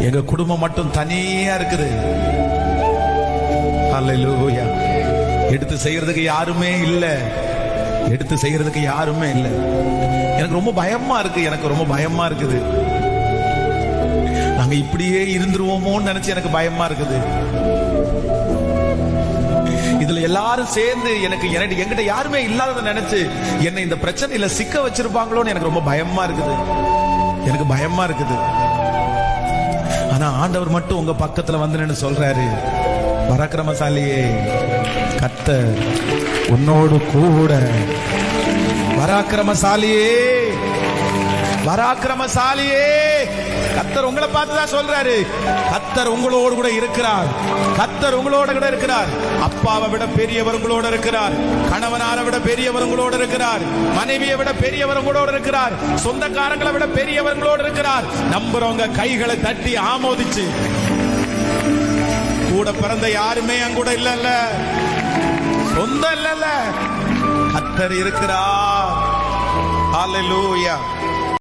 எங்க குடும்பம் மட்டும் தனியா இருக்குது. அல்லேலூயா. எடுத்து செய்யறதுக்கு யாருமே இல்ல, எடுத்து செய்யறதுக்கு யாருமே இல்ல. எனக்கு ரொம்ப பயமா இருக்கு, எனக்கு ரொம்ப பயமா இருக்குது. நாங்க இப்படியே இருந்துருவோமோன்னு நினைச்சு எனக்கு பயமா இருக்குது. இதுல எல்லாரும் சேர்ந்து எனக்கு என்கிட்ட யாருமே இல்லாததை நினைச்சு என்னை இந்த பிரச்சனையில சிக்க வச்சிருப்பாங்களோன்னு எனக்கு ரொம்ப பயமா இருக்குது, எனக்கு பயமா இருக்குது. ஆனா ஆண்டவர் மட்டும் உங்க பக்கத்துல வந்து நின்னு சொல்றாரு, பராக்கிரமசாலியே, கர்த்தர் உன்னோடு கூட. பராக்கிரமசாலியே, பராக்கிரமசாலியே, கர்த்தர் உங்களை பார்த்துதான் சொல்றாரு. கர்த்தர் உங்களோடு கூட இருக்கிறார், கர்த்தர் உங்களோட கூட இருக்கிறார். அப்பாவை விட பெரியவர் உங்களோட இருக்கிறார், கணவனாரை விட பெரியவர் உங்களோட இருக்கிறார், மனைவியை விட பெரியவர் உங்களோட இருக்கிறார், சொந்தக்காரங்களை விட பெரியவர் உங்களோட இருக்கிறார். நம்புறவங்க கைகளை தட்டி ஆமோதிச்சு, கூட பிறந்த யாருமே அங்கூட இல்ல, சொந்தம் இல்ல, கர்த்தர் இருக்கிறார். ஹல்லேலூயா.